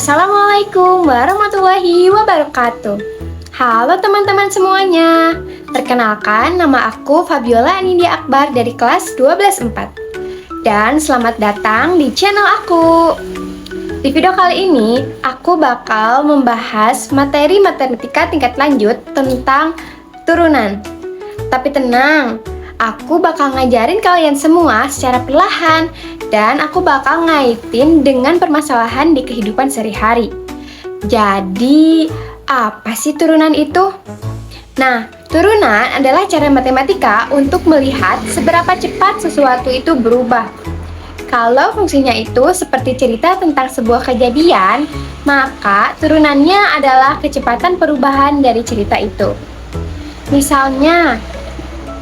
Assalamualaikum warahmatullahi wabarakatuh. Halo teman-teman semuanya. Perkenalkan, nama aku Fabiola Anindya Akbar dari kelas 12/4. Dan selamat datang di channel aku. Di video kali ini, aku bakal membahas materi matematika tingkat lanjut tentang turunan. Tapi tenang, aku bakal ngajarin kalian semua secara perlahan dan aku bakal ngaitin dengan permasalahan di kehidupan sehari-hari. Jadi, apa sih turunan itu? Nah, turunan adalah cara matematika untuk melihat seberapa cepat sesuatu itu berubah. Kalau fungsinya itu seperti cerita tentang sebuah kejadian, maka turunannya adalah kecepatan perubahan dari cerita itu. Misalnya,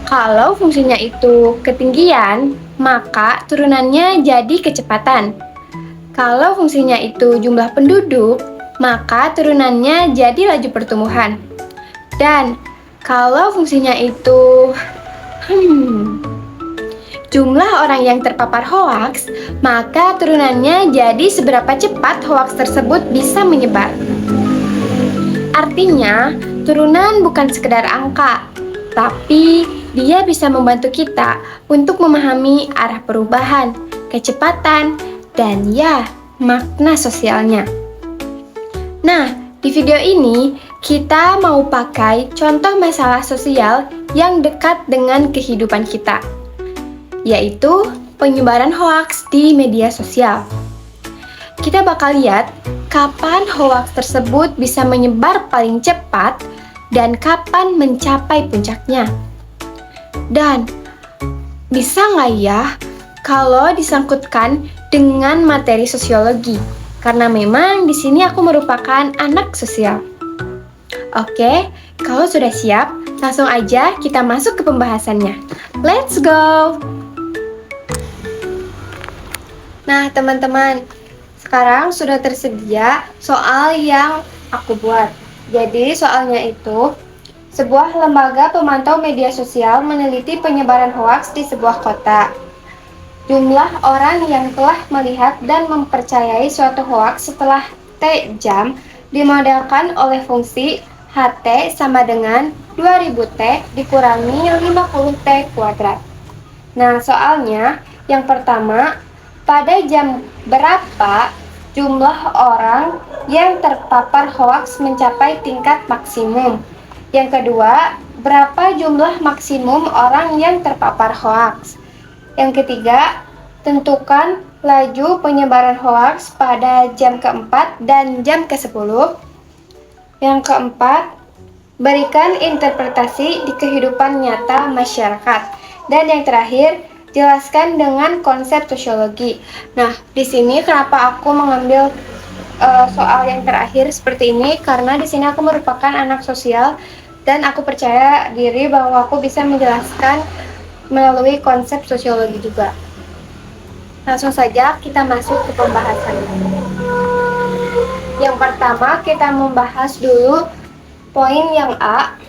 kalau fungsinya itu ketinggian, maka turunannya jadi kecepatan. Kalau fungsinya itu jumlah penduduk, maka turunannya jadi laju pertumbuhan. Dan kalau fungsinya itu jumlah orang yang terpapar hoaks, maka turunannya jadi seberapa cepat hoaks tersebut bisa menyebar. Artinya, turunan bukan sekedar angka, tapi dia bisa membantu kita untuk memahami arah perubahan, kecepatan, dan ya, makna sosialnya. Nah, di video ini kita mau pakai contoh masalah sosial yang dekat dengan kehidupan kita, yaitu penyebaran hoaks di media sosial. Kita bakal lihat kapan hoaks tersebut bisa menyebar paling cepat dan kapan mencapai puncaknya. Dan bisa nggak ya kalau disangkutkan dengan materi sosiologi? Karena memang di sini aku merupakan anak sosial. Oke, kalau sudah siap, langsung aja kita masuk ke pembahasannya. Let's go! Nah, teman-teman, sekarang sudah tersedia soal yang aku buat. Jadi, soalnya itu, sebuah lembaga pemantau media sosial meneliti penyebaran hoaks di sebuah kota. Jumlah orang yang telah melihat dan mempercayai suatu hoaks setelah T jam dimodelkan oleh fungsi HT sama dengan 2000T dikurangi 50T kuadrat. Nah, soalnya yang pertama, pada jam berapa jumlah orang yang terpapar hoaks mencapai tingkat maksimum? Yang kedua, berapa jumlah maksimum orang yang terpapar hoaks? Yang ketiga, tentukan laju penyebaran hoaks pada jam keempat dan jam ke-10. Yang keempat, berikan interpretasi di kehidupan nyata masyarakat. Dan yang terakhir, jelaskan dengan konsep sosiologi. Nah, di sini kenapa aku mengambil soal yang terakhir seperti ini? Karena di sini aku merupakan anak sosial dan aku percaya diri bahwa aku bisa menjelaskan melalui konsep sosiologi juga. Langsung saja kita masuk ke pembahasannya. Yang pertama kita membahas dulu poin yang A.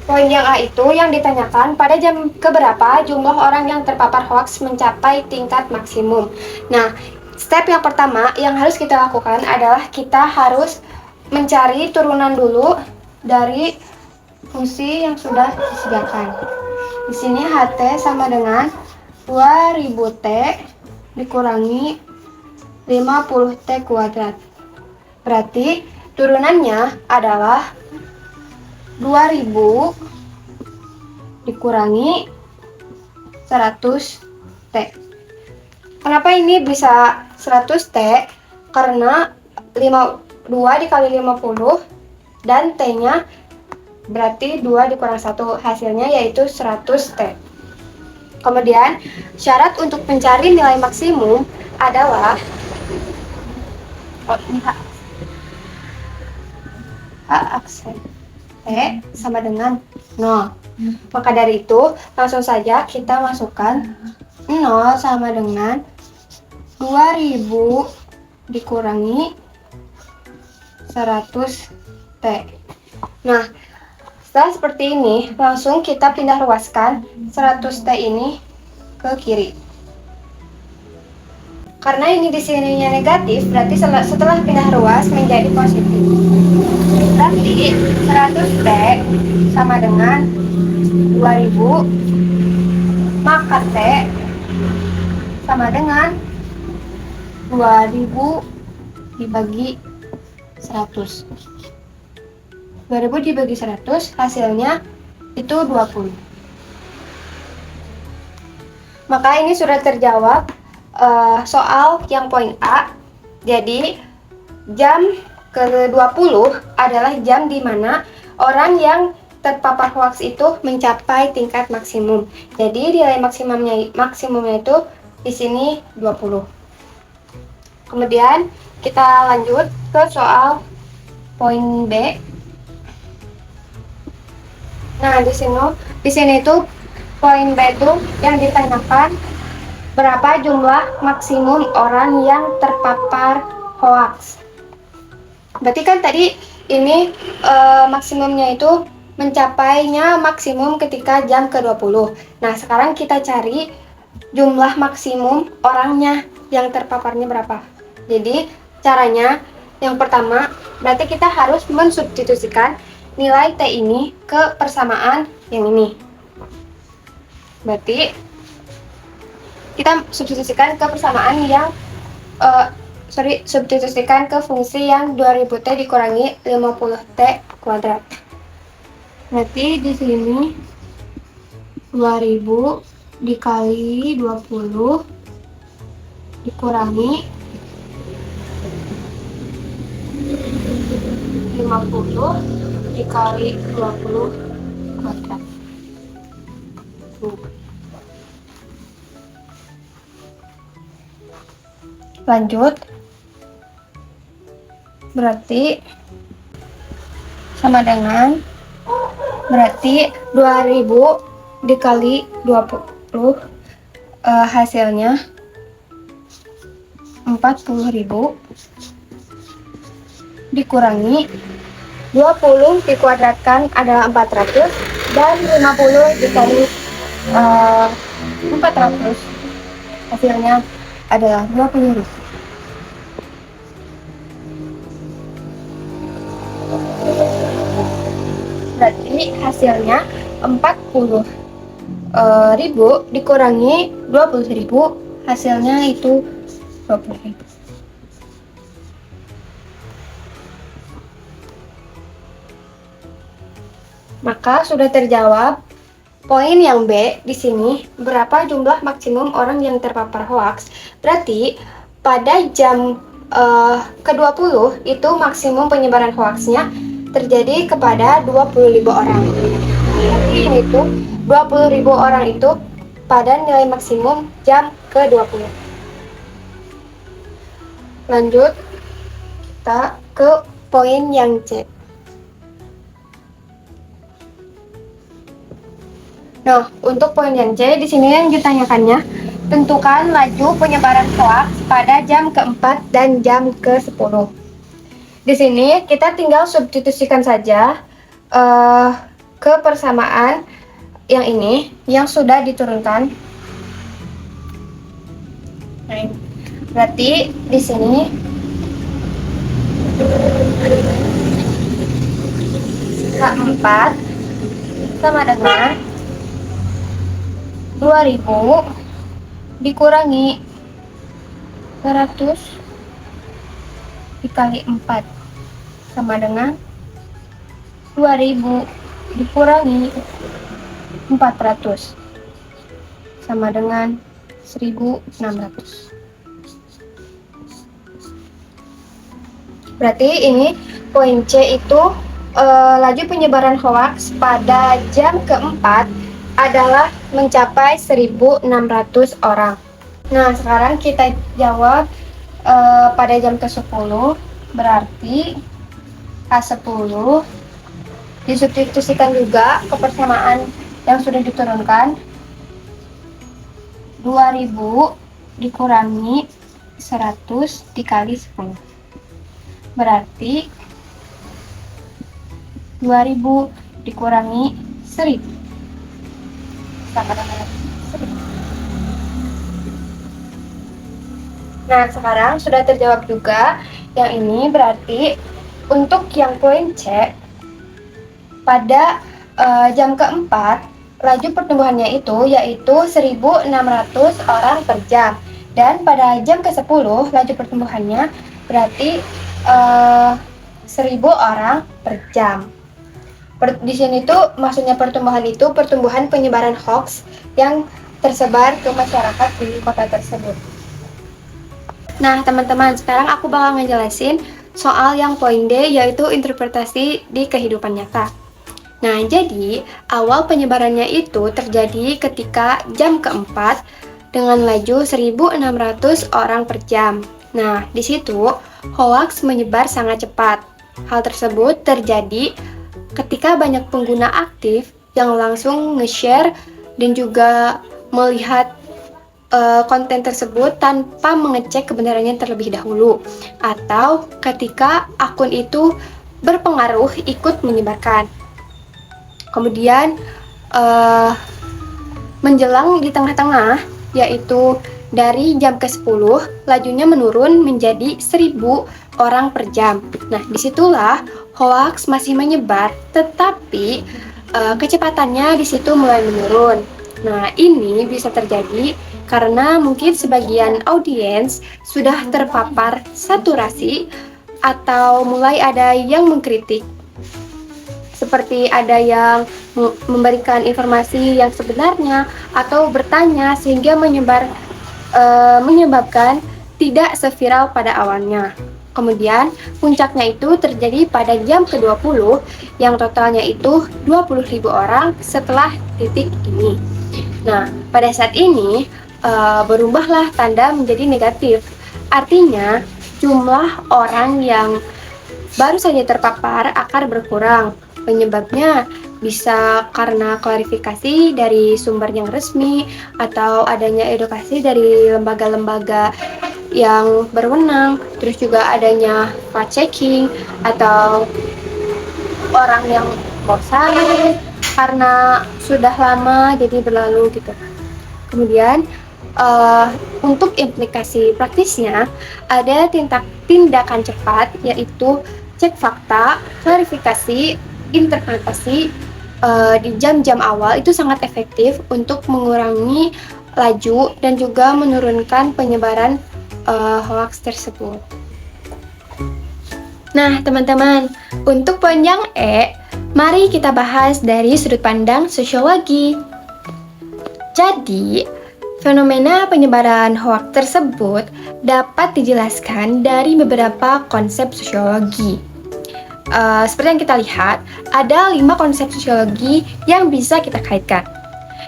Poin yang A itu yang ditanyakan pada jam keberapa jumlah orang yang terpapar hoaks mencapai tingkat maksimum. Nah, step yang pertama yang harus kita lakukan adalah kita harus mencari turunan dulu dari fungsi yang sudah disediakan. Di sini HT sama dengan 2000T dikurangi 50T kuadrat. Berarti turunannya adalah 2000 dikurangi 100T. Kenapa ini bisa 100T? Karena 2 dikali 50 dan T-nya berarti 2 dikurang 1, hasilnya yaitu 100T. Kemudian, syarat untuk mencari nilai maksimum adalah H aksen T sama dengan 0. Maka dari itu, langsung saja kita masukkan 0 sama dengan 2000 dikurangi 100T. Nah, setelah seperti ini, langsung kita pindah ruaskan 100T ini ke kiri. Karena ini di sininya negatif, berarti setelah pindah ruas menjadi positif. Berarti 100T sama dengan 2000, maka T sama dengan 2000 dibagi 100. 2000 dibagi 100 hasilnya itu 20. Maka ini sudah terjawab soal yang poin A. Jadi jam ke-20 adalah jam di mana orang yang terpapar hoax itu mencapai tingkat maksimum. Jadi nilai maksimumnya itu di sini 20. Kemudian kita lanjut ke soal poin B. Nah, di sini itu poin B itu yang ditanyakan berapa jumlah maksimum orang yang terpapar hoax. Berarti kan tadi ini maksimumnya itu mencapainya maksimum ketika jam ke-20. Nah, sekarang kita cari jumlah maksimum orangnya yang terpaparnya berapa. Jadi, caranya yang pertama, berarti kita harus mensubstitusikan nilai T ini ke persamaan yang ini. Berarti kita substitusikan ke persamaan yang substitusikan ke fungsi yang 2000T dikurangi 50T kuadrat. Berarti di sini 2000 dikali 20 dikurangi 50 dikali 20 kuadrat. Lanjut, berarti sama dengan 2000 dikali 20 hasilnya 40.000 dikurangi 20 dikuadratkan adalah 400 dan 50 dikali 400 hasilnya adalah 20.000. Berarti hasilnya 40.000 dikurangi 20.000 hasilnya itu 20.000. Maka sudah terjawab poin yang B di sini, berapa jumlah maksimum orang yang terpapar hoax. Berarti pada jam ke-20 itu maksimum penyebaran hoaxnya terjadi kepada 20.000 orang. Berarti ini itu 20.000 orang itu pada nilai maksimum jam ke-20. Lanjut kita ke poin yang C. Nah, untuk poin yang C, di sini yang ditanyakannya, tentukan laju penyebaran hoax pada jam ke-4 dan jam ke-10. Di sini kita tinggal substitusikan saja ke persamaan yang ini, yang sudah diturunkan. Nah, berarti di sini K4 sama dengan 2000 dikurangi 100 dikali 4 sama dengan 2000 dikurangi 400 sama dengan 1600. Berarti ini poin C itu laju penyebaran hoax pada jam ke-4 adalah mencapai 1600 orang. Nah, sekarang kita jawab pada jam ke-10, berarti K10 disubstitusikan juga ke persamaan yang sudah diturunkan. 2000 dikurangi 100 dikali 10. Berarti 2000 dikurangi 1000 sama dengan 1000. Nah, sekarang sudah terjawab juga. Yang ini berarti untuk yang poin C, pada jam keempat, laju pertumbuhannya itu yaitu 1.600 orang per jam. Dan pada jam ke-10, laju pertumbuhannya berarti 1.000 orang per jam. Di sini tuh maksudnya pertumbuhan itu pertumbuhan penyebaran hoax yang tersebar ke masyarakat di kota tersebut. Nah, teman-teman, sekarang aku bakal ngejelasin soal yang poin D, yaitu interpretasi di kehidupan nyata. Nah, jadi awal penyebarannya itu terjadi ketika jam keempat dengan laju 1.600 orang per jam. Nah, di situ hoax menyebar sangat cepat. Hal tersebut terjadi ketika banyak pengguna aktif yang langsung nge-share dan juga melihat konten tersebut tanpa mengecek kebenarannya terlebih dahulu, atau ketika akun itu berpengaruh ikut menyebarkan. Kemudian menjelang di tengah-tengah, yaitu dari jam ke-10, lajunya menurun menjadi 1.000 orang per jam. Nah, disitulah hoax masih menyebar, tetapi kecepatannya di situ mulai menurun. Nah, ini bisa terjadi karena mungkin sebagian audiens sudah terpapar saturasi atau mulai ada yang mengkritik, seperti ada yang memberikan informasi yang sebenarnya atau bertanya sehingga menyebabkan tidak seviral pada awalnya. Kemudian puncaknya itu terjadi pada jam ke-20 yang totalnya itu 20.000 orang setelah titik ini. Nah, pada saat ini berubahlah tanda menjadi negatif. Artinya, jumlah orang yang baru saja terpapar akan berkurang. Penyebabnya bisa karena klarifikasi dari sumber yang resmi atau adanya edukasi dari lembaga-lembaga yang berwenang, terus juga adanya fact checking atau orang yang bosan karena sudah lama jadi berlalu gitu. Kemudian untuk implikasi praktisnya ada tindakan cepat, yaitu cek fakta, klarifikasi, interpretasi di jam-jam awal itu sangat efektif untuk mengurangi laju dan juga menurunkan penyebaran hoax tersebut. Nah, teman-teman, untuk poin yang E, mari kita bahas dari sudut pandang sosiologi. Jadi, fenomena penyebaran hoax tersebut dapat dijelaskan dari beberapa konsep sosiologi. Seperti yang kita lihat, ada 5 konsep sosiologi yang bisa kita kaitkan.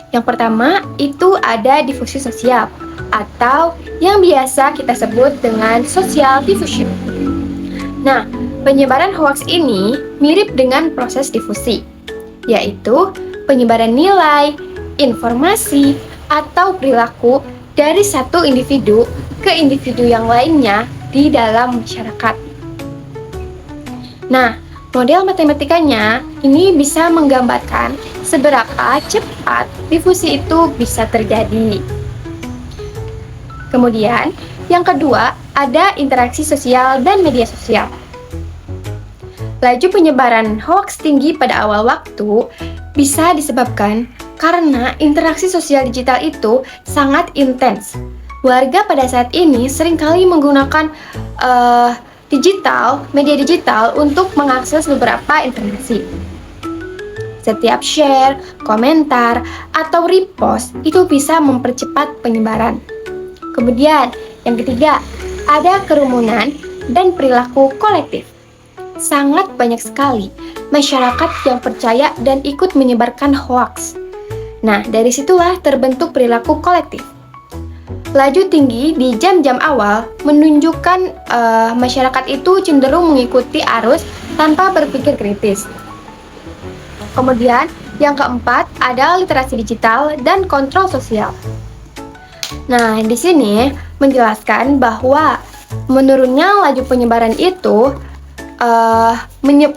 Yang pertama, itu ada difusi sosial, atau yang biasa kita sebut dengan social diffusion. Nah, penyebaran hoax ini mirip dengan proses difusi, yaitu penyebaran nilai, informasi, atau perilaku dari satu individu ke individu yang lainnya di dalam masyarakat. Nah, model matematikanya ini bisa menggambarkan seberapa cepat difusi itu bisa terjadi. Kemudian, yang kedua, ada interaksi sosial dan media sosial. Laju penyebaran hoax tinggi pada awal waktu bisa disebabkan karena interaksi sosial digital itu sangat intens. Warga pada saat ini seringkali menggunakan media digital untuk mengakses beberapa informasi. Setiap share, komentar, atau repost itu bisa mempercepat penyebaran. Kemudian, yang ketiga, ada kerumunan dan perilaku kolektif. Sangat banyak sekali masyarakat yang percaya dan ikut menyebarkan hoaks. Nah, dari situlah terbentuk perilaku kolektif. Laju tinggi di jam-jam awal menunjukkan masyarakat itu cenderung mengikuti arus tanpa berpikir kritis. Kemudian, yang keempat ada literasi digital dan kontrol sosial. Nah, di sini menjelaskan bahwa menurunnya laju penyebaran itu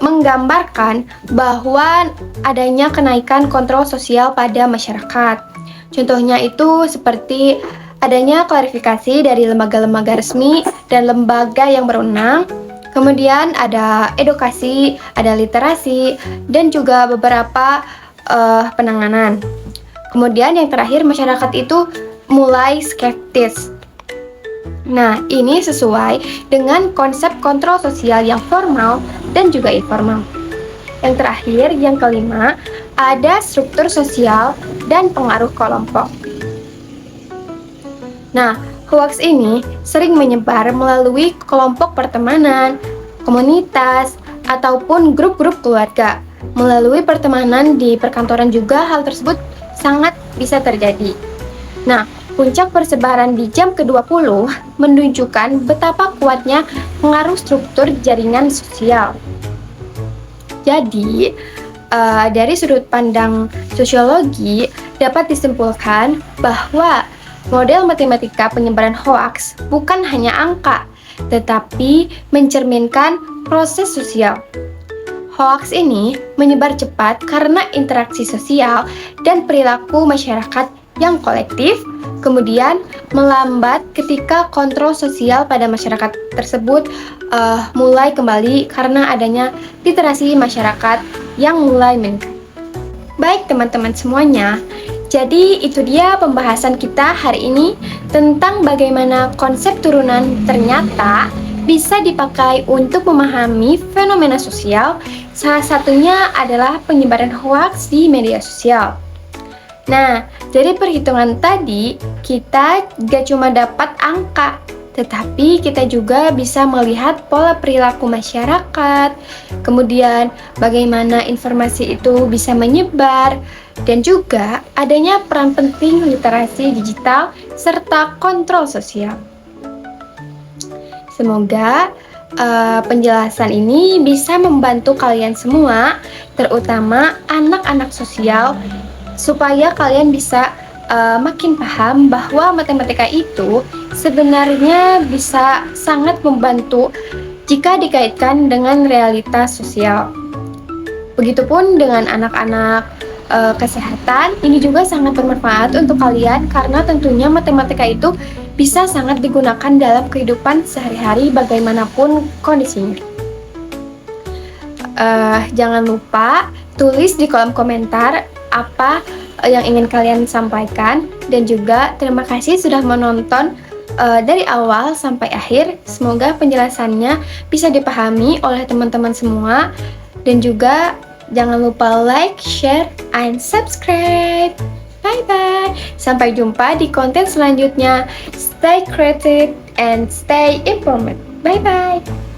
menggambarkan bahwa adanya kenaikan kontrol sosial pada masyarakat. Contohnya itu seperti adanya klarifikasi dari lembaga-lembaga resmi dan lembaga yang berwenang. Kemudian ada edukasi, ada literasi, dan juga beberapa penanganan. Kemudian yang terakhir, masyarakat itu mulai skeptis. Nah, ini sesuai dengan konsep kontrol sosial yang formal dan juga informal. Yang terakhir, yang kelima, ada struktur sosial dan pengaruh kelompok. Nah, hoaks ini sering menyebar melalui kelompok pertemanan, komunitas, ataupun grup-grup keluarga. Melalui pertemanan di perkantoran juga hal tersebut sangat bisa terjadi. Nah, puncak persebaran di jam ke-20 menunjukkan betapa kuatnya pengaruh struktur jaringan sosial. Jadi, dari sudut pandang sosiologi dapat disimpulkan bahwa model matematika penyebaran hoaks bukan hanya angka, tetapi mencerminkan proses sosial. Hoaks ini menyebar cepat karena interaksi sosial dan perilaku masyarakat yang kolektif, kemudian melambat ketika kontrol sosial pada masyarakat tersebut mulai kembali karena adanya literasi masyarakat yang mulai meningkat. Baik teman-teman semuanya, jadi itu dia pembahasan kita hari ini tentang bagaimana konsep turunan ternyata bisa dipakai untuk memahami fenomena sosial. Salah satunya adalah penyebaran hoaks di media sosial. Nah, dari perhitungan tadi, kita gak cuma dapat angka, tetapi kita juga bisa melihat pola perilaku masyarakat, kemudian bagaimana informasi itu bisa menyebar, dan juga adanya peran penting literasi digital serta kontrol sosial. Semoga penjelasan ini bisa membantu kalian semua, terutama anak-anak sosial, supaya kalian bisa makin paham bahwa matematika itu sebenarnya bisa sangat membantu jika dikaitkan dengan realitas sosial. Begitupun dengan anak-anak kesehatan, ini juga sangat bermanfaat untuk kalian karena tentunya matematika itu bisa sangat digunakan dalam kehidupan sehari-hari bagaimanapun kondisinya. Jangan lupa tulis di kolom komentar apa yang ingin kalian sampaikan, dan juga terima kasih sudah menonton dari awal sampai akhir. Semoga penjelasannya bisa dipahami oleh teman-teman semua, dan juga jangan lupa like, share, and subscribe. Bye-bye. Sampai jumpa di konten selanjutnya. Stay creative and stay informed. Bye-bye.